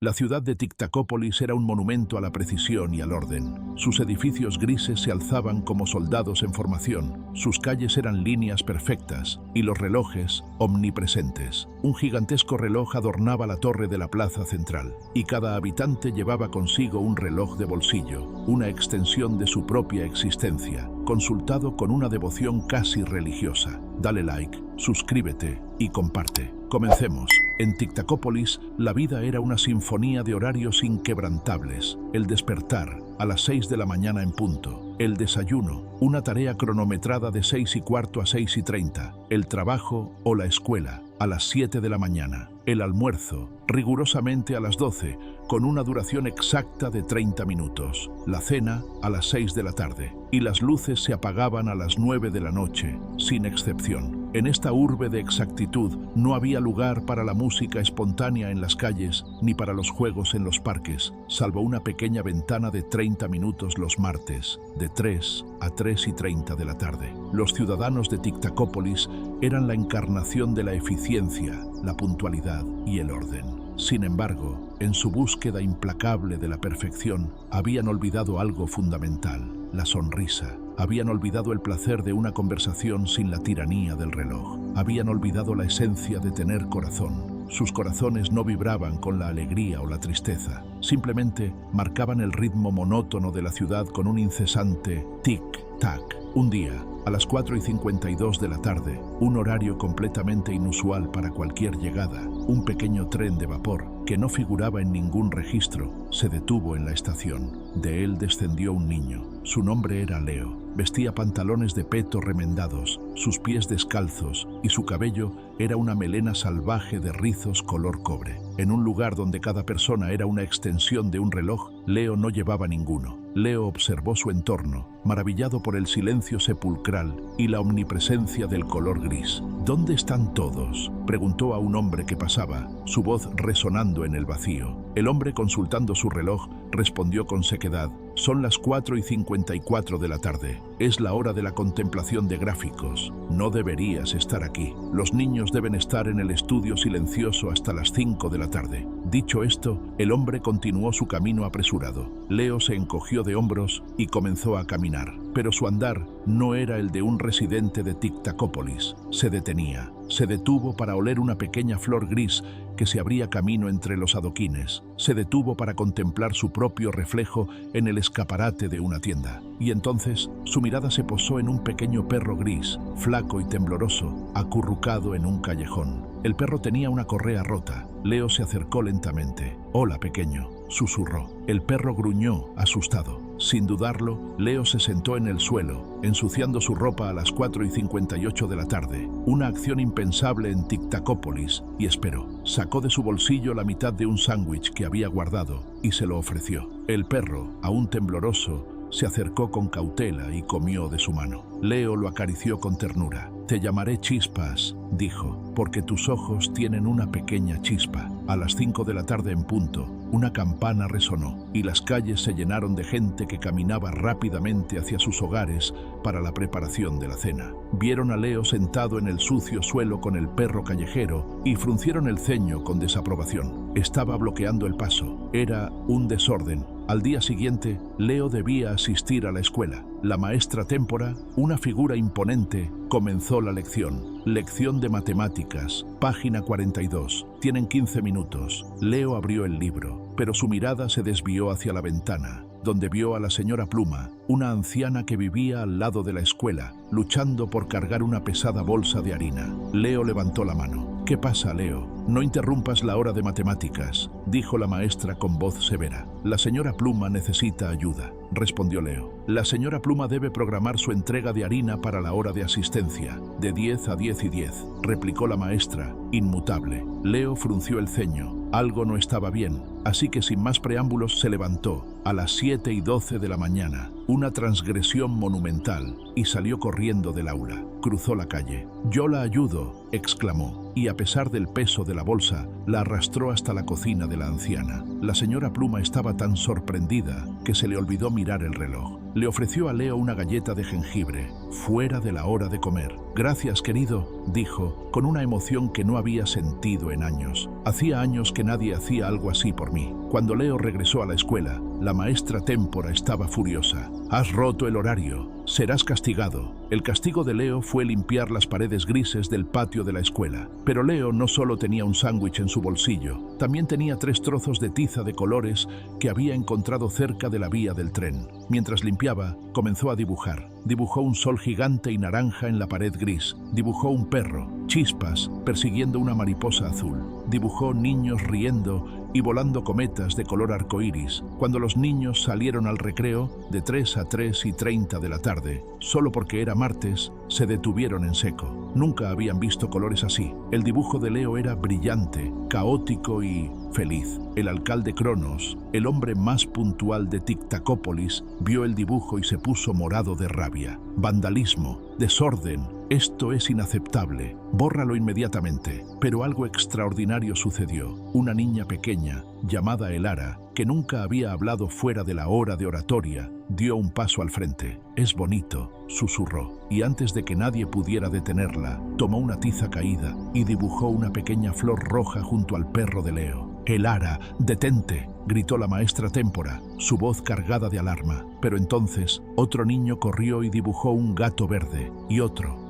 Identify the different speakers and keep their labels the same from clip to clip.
Speaker 1: La ciudad de Tictacópolis era un monumento a la precisión y al orden. Sus edificios grises se alzaban como soldados en formación, sus calles eran líneas perfectas y los relojes omnipresentes. Un gigantesco reloj adornaba la torre de la plaza central y cada habitante llevaba consigo un reloj de bolsillo, una extensión de su propia existencia, consultado con una devoción casi religiosa. Dale like, suscríbete y comparte. Comencemos. En Tictacópolis, la vida era una sinfonía de horarios inquebrantables. El despertar, a las 6 de la mañana en punto. El desayuno, una tarea cronometrada de 6:15 a 6:30. El trabajo o la escuela, a las 7 de la mañana. El almuerzo, rigurosamente a las 12, con una duración exacta de 30 minutos. La cena, a las 6 de la tarde. Y las luces se apagaban a las 9 de la noche, sin excepción. En esta urbe de exactitud no había lugar para la música espontánea en las calles ni para los juegos en los parques, salvo una pequeña ventana de 30 minutos los martes, de 3 a 3:30 de la tarde. Los ciudadanos de Tictacópolis eran la encarnación de la eficiencia, la puntualidad y el orden. Sin embargo, en su búsqueda implacable de la perfección, habían olvidado algo fundamental: la sonrisa. Habían olvidado el placer de una conversación sin la tiranía del reloj. Habían olvidado la esencia de tener corazón. Sus corazones no vibraban con la alegría o la tristeza. Simplemente marcaban el ritmo monótono de la ciudad con un incesante tic-tac. Un día, a las 4:52 de la tarde, un horario completamente inusual para cualquier llegada, un pequeño tren de vapor, que no figuraba en ningún registro, se detuvo en la estación. De él descendió un niño. Su nombre era Leo. Vestía pantalones de peto remendados, sus pies descalzos y su cabello era una melena salvaje de rizos color cobre. En un lugar donde cada persona era una extensión de un reloj, Leo no llevaba ninguno. Leo observó su entorno, maravillado por el silencio sepulcral y la omnipresencia del color gris. ¿Dónde están todos?, preguntó a un hombre que pasaba, su voz resonando en el vacío. El hombre, consultando su reloj, respondió con sequedad: son las 4:54 de la tarde. Es la hora de la contemplación de gráficos. No deberías estar aquí. Los niños deben estar en el estudio silencioso hasta las 5 de la tarde. Dicho esto, el hombre continuó su camino apresurado. Leo se encogió de hombros y comenzó a caminar. Pero su andar no era el de un residente de Tictacópolis. Se detenía. Se detuvo para oler una pequeña flor gris que se abría camino entre los adoquines. Se detuvo para contemplar su propio reflejo en el escaparate de una tienda. Y entonces su mirada se posó en un pequeño perro gris, flaco y tembloroso, acurrucado en un callejón. El perro tenía una correa rota. Leo se acercó lentamente. «Hola, pequeño», susurró. El perro gruñó, asustado. Sin dudarlo, Leo se sentó en el suelo, ensuciando su ropa a las 4:58 de la tarde. Una acción impensable en Tictacópolis, y esperó. Sacó de su bolsillo la mitad de un sándwich que había guardado y se lo ofreció. El perro, aún tembloroso, se acercó con cautela y comió de su mano. Leo lo acarició con ternura. «Te llamaré Chispas», dijo, «porque tus ojos tienen una pequeña chispa». A las 5 de la tarde en punto, una campana resonó y las calles se llenaron de gente que caminaba rápidamente hacia sus hogares para la preparación de la cena. Vieron a Leo sentado en el sucio suelo con el perro callejero y fruncieron el ceño con desaprobación. Estaba bloqueando el paso. Era un desorden. Al día siguiente, Leo debía asistir a la escuela. La maestra Témpora, una figura imponente, comenzó la lección. Lección de matemáticas, página 42. Tienen 15 minutos. Leo abrió el libro, pero su mirada se desvió hacia la ventana, donde vio a la señora Pluma, una anciana que vivía al lado de la escuela, luchando por cargar una pesada bolsa de harina. Leo levantó la mano. «¿Qué pasa, Leo? No interrumpas la hora de matemáticas», dijo la maestra con voz severa. «La señora Pluma necesita ayuda», respondió Leo. «La señora Pluma debe programar su entrega de harina para la hora de asistencia, de 10 a 10:10, replicó la maestra, inmutable. Leo frunció el ceño. Algo no estaba bien, así que sin más preámbulos se levantó, a las 7:12 de la mañana, una transgresión monumental, y salió corriendo del aula. Cruzó la calle. «Yo la ayudo», exclamó, y a pesar del peso de la bolsa, la arrastró hasta la cocina de la anciana. La señora Pluma estaba tan sorprendida que se le olvidó mirar el reloj. Le ofreció a Leo una galleta de jengibre, fuera de la hora de comer. «Gracias, querido», dijo, con una emoción que no había sentido en años. Hacía años que nadie hacía algo así por mí. Cuando Leo regresó a la escuela, la maestra Témpora estaba furiosa. «Has roto el horario. Serás castigado». El castigo de Leo fue limpiar las paredes grises del patio de la escuela. Pero Leo no solo tenía un sándwich en su bolsillo, también tenía 3 trozos de tiza de colores que había encontrado cerca de la vía del tren. Mientras limpiaba, comenzó a dibujar. Dibujó un sol gigante y naranja en la pared gris. Dibujó un perro, chispas, persiguiendo una mariposa azul. Dibujó niños riendo y volando cometas de color arcoíris. Cuando los niños salieron al recreo, de 3 a 3:30 de la tarde, solo porque era martes, se detuvieron en seco. Nunca habían visto colores así. El dibujo de Leo era brillante, caótico y feliz. El alcalde Cronos, el hombre más puntual de Tic-Tacópolis, vio el dibujo y se puso morado de rabia. «Vandalismo, desorden, esto es inaceptable. Bórralo inmediatamente». Pero algo extraordinario sucedió. Una niña pequeña, llamada Elara, que nunca había hablado fuera de la hora de oratoria, dio un paso al frente. «Es bonito», susurró, y antes de que nadie pudiera detenerla, tomó una tiza caída y dibujó una pequeña flor roja junto al perro de Leo. «Elara, detente», gritó la maestra Témpora, su voz cargada de alarma. Pero entonces, otro niño corrió y dibujó un gato verde, y otro.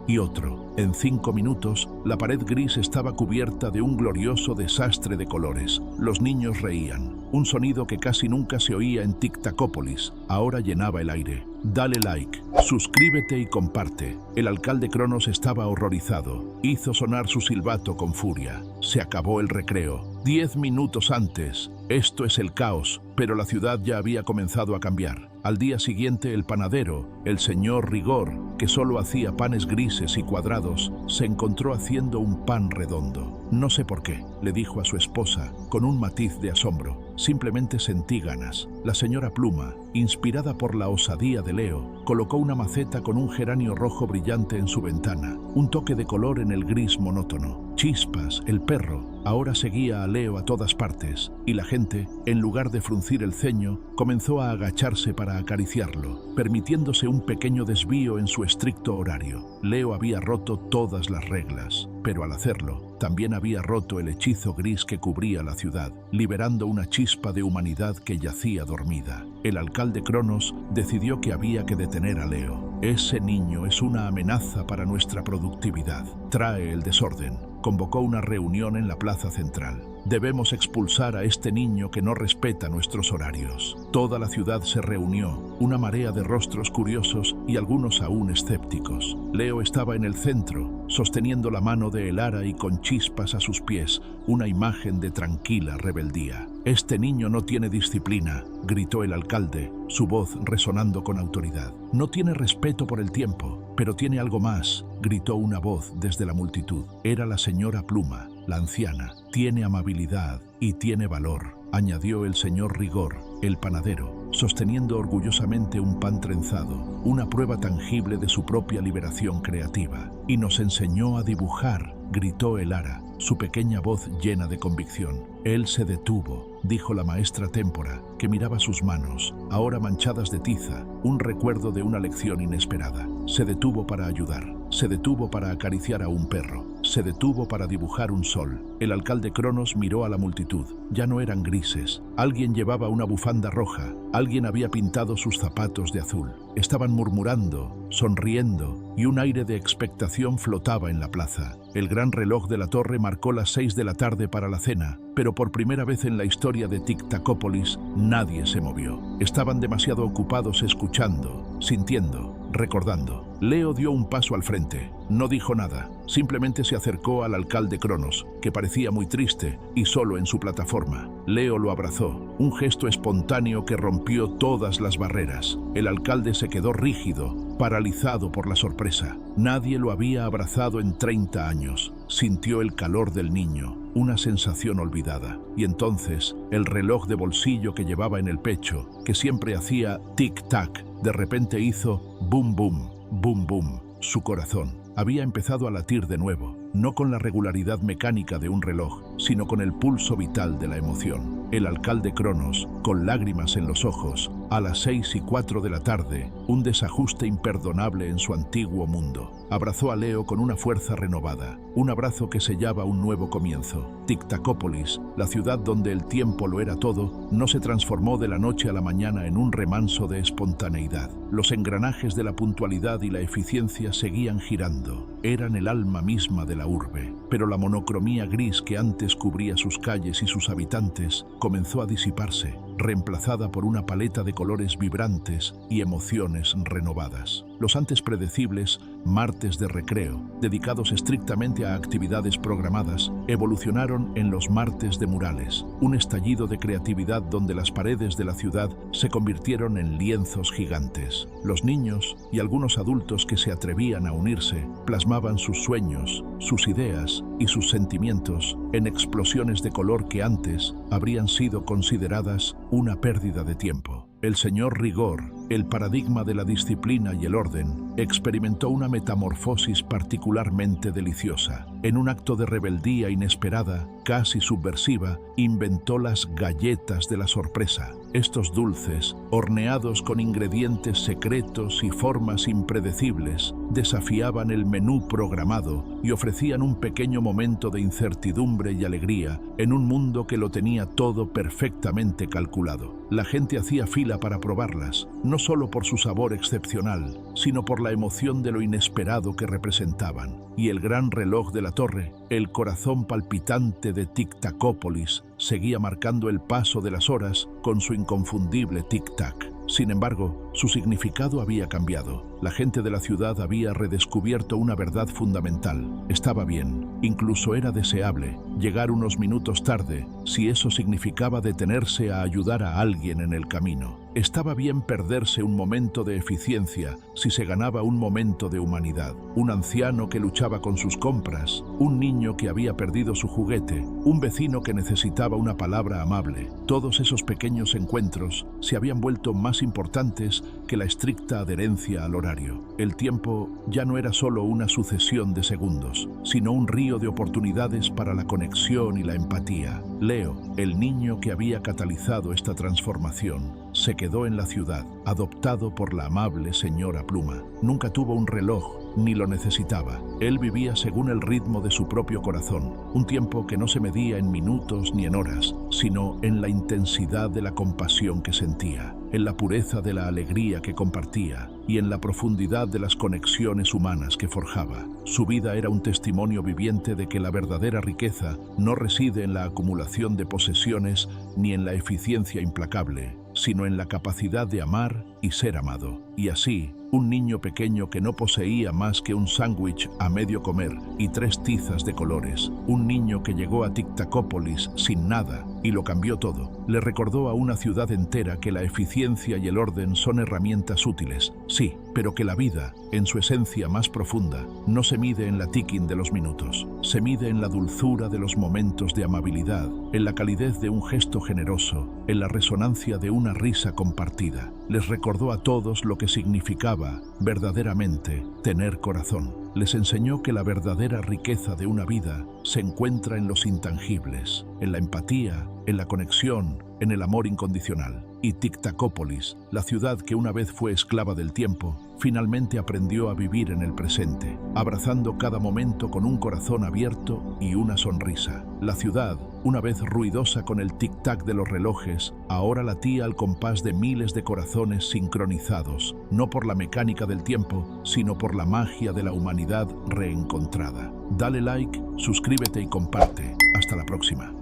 Speaker 1: En 5 minutos, la pared gris estaba cubierta de un glorioso desastre de colores. Los niños reían. Un sonido que casi nunca se oía en Tic-Tacópolis ahora llenaba el aire. «Dale like, suscríbete y comparte». El alcalde Cronos estaba horrorizado. Hizo sonar su silbato con furia. Se acabó el recreo. 10 minutos antes. Esto es el caos, pero la ciudad ya había comenzado a cambiar. Al día siguiente, el panadero, el señor Rigor, que solo hacía panes grises y cuadrados, se encontró haciendo un pan redondo. «No sé por qué», le dijo a su esposa, con un matiz de asombro. «Simplemente sentí ganas». La señora Pluma, inspirada por la osadía de Leo, colocó una maceta con un geranio rojo brillante en su ventana, un toque de color en el gris monótono. Chispas, el perro, ahora seguía a Leo a todas partes, y la gente, en lugar de fruncir el ceño, comenzó a agacharse para acariciarlo, permitiéndose un pequeño desvío en su estricto horario. Leo había roto todas las reglas, pero al hacerlo, también había roto el hechizo gris que cubría la ciudad, liberando una chispa de humanidad que yacía dormida. El alcalde Cronos decidió que había que detener a Leo. «Ese niño es una amenaza para nuestra productividad. Trae el desorden». Convocó una reunión en la plaza central. «Debemos expulsar a este niño que no respeta nuestros horarios». Toda la ciudad se reunió, una marea de rostros curiosos y algunos aún escépticos. Leo estaba en el centro, sosteniendo la mano de Elara y con chispas a sus pies, una imagen de tranquila rebeldía. «Este niño no tiene disciplina», gritó el alcalde, su voz resonando con autoridad. «No tiene respeto por el tiempo, pero tiene algo más», gritó una voz desde la multitud. Era la señora Pluma, la anciana. «Tiene amabilidad y tiene valor», añadió el señor Rigor, el panadero, sosteniendo orgullosamente un pan trenzado, una prueba tangible de su propia liberación creativa. «Y nos enseñó a dibujar», gritó Elara, su pequeña voz llena de convicción. «Él se detuvo», dijo la maestra Témpora, que miraba sus manos, ahora manchadas de tiza, un recuerdo de una lección inesperada. Se detuvo para ayudar, se detuvo para acariciar a un perro, se detuvo para dibujar un sol. El alcalde Cronos miró a la multitud. Ya no eran grises. Alguien llevaba una bufanda roja, alguien había pintado sus zapatos de azul. Estaban murmurando, sonriendo, y un aire de expectación flotaba en la plaza. El gran reloj de la torre marcó las 6 de la tarde para la cena, pero por primera vez en la historia de Tic-Tacópolis, nadie se movió. Estaban demasiado ocupados escuchando, sintiendo, recordando. Leo dio un paso al frente. No dijo nada. Simplemente se acercó al alcalde Cronos, que parecía muy triste y solo en su plataforma. Leo lo abrazó, un gesto espontáneo que rompió todas las barreras. El alcalde se quedó rígido, paralizado por la sorpresa. Nadie lo había abrazado en 30 años. Sintió el calor del niño, una sensación olvidada. Y entonces, el reloj de bolsillo que llevaba en el pecho, que siempre hacía tic-tac, de repente hizo bum bum, bum bum. Su corazón había empezado a latir de nuevo, no con la regularidad mecánica de un reloj, sino con el pulso vital de la emoción. El alcalde Cronos, con lágrimas en los ojos, A las 6:04 de la tarde, un desajuste imperdonable en su antiguo mundo. Abrazó a Leo con una fuerza renovada, un abrazo que sellaba un nuevo comienzo. Tic-Tacópolis, la ciudad donde el tiempo lo era todo, no se transformó de la noche a la mañana en un remanso de espontaneidad. Los engranajes de la puntualidad y la eficiencia seguían girando. Eran el alma misma de la urbe, pero la monocromía gris que antes cubría sus calles y sus habitantes comenzó a disiparse, reemplazada por una paleta de colores vibrantes y emociones renovadas. Los antes predecibles martes de recreo, dedicados estrictamente a actividades programadas, evolucionaron en los martes de murales, un estallido de creatividad donde las paredes de la ciudad se convirtieron en lienzos gigantes. Los niños y algunos adultos que se atrevían a unirse plasmaban sus sueños, sus ideas y sus sentimientos en explosiones de color que antes habrían sido consideradas una pérdida de tiempo. El señor Rigor, el paradigma de la disciplina y el orden, experimentó una metamorfosis particularmente deliciosa. En un acto de rebeldía inesperada, casi subversiva, inventó las galletas de la sorpresa. Estos dulces, horneados con ingredientes secretos y formas impredecibles, desafiaban el menú programado y ofrecían un pequeño momento de incertidumbre y alegría en un mundo que lo tenía todo perfectamente calculado. La gente hacía fila para probarlas, no solo por su sabor excepcional, sino por la emoción de lo inesperado que representaban. Y el gran reloj de la torre, el corazón palpitante de Tic-Tacópolis, seguía marcando el paso de las horas con su inconfundible tic-tac. Sin embargo, su significado había cambiado. La gente de la ciudad había redescubierto una verdad fundamental. Estaba bien, incluso era deseable, llegar unos minutos tarde, si eso significaba detenerse a ayudar a alguien en el camino. Estaba bien perderse un momento de eficiencia si se ganaba un momento de humanidad. Un anciano que luchaba con sus compras, un niño que había perdido su juguete, un vecino que necesitaba una palabra amable. Todos esos pequeños encuentros se habían vuelto más importantes que la estricta adherencia al horario. El tiempo ya no era solo una sucesión de segundos, sino un río de oportunidades para la conexión y la empatía. Leo, el niño que había catalizado esta transformación, se quedó en la ciudad, adoptado por la amable señora Pluma. Nunca tuvo un reloj, ni lo necesitaba. Él vivía según el ritmo de su propio corazón, un tiempo que no se medía en minutos ni en horas, sino en la intensidad de la compasión que sentía, en la pureza de la alegría que compartía y en la profundidad de las conexiones humanas que forjaba. Su vida era un testimonio viviente de que la verdadera riqueza no reside en la acumulación de posesiones ni en la eficiencia implacable, sino en la capacidad de amar y ser amado. Y así, un niño pequeño que no poseía más que un sándwich a medio comer y 3 tizas de colores, un niño que llegó a Tic-Tacópolis sin nada y lo cambió todo, le recordó a una ciudad entera que la eficiencia y el orden son herramientas útiles, sí, pero que la vida, en su esencia más profunda, no se mide en la ticking de los minutos, se mide en la dulzura de los momentos de amabilidad, en la calidez de un gesto generoso, en la resonancia de una risa compartida. Les recordó a todos lo que significaba, verdaderamente, tener corazón. Les enseñó que la verdadera riqueza de una vida se encuentra en los intangibles, en la empatía, en la conexión, en el amor incondicional. Y Tic-Tacópolis, la ciudad que una vez fue esclava del tiempo, finalmente aprendió a vivir en el presente, abrazando cada momento con un corazón abierto y una sonrisa. La ciudad, una vez ruidosa con el tic-tac de los relojes, ahora latía al compás de miles de corazones sincronizados, no por la mecánica del tiempo, sino por la magia de la humanidad reencontrada. Dale like, suscríbete y comparte. Hasta la próxima.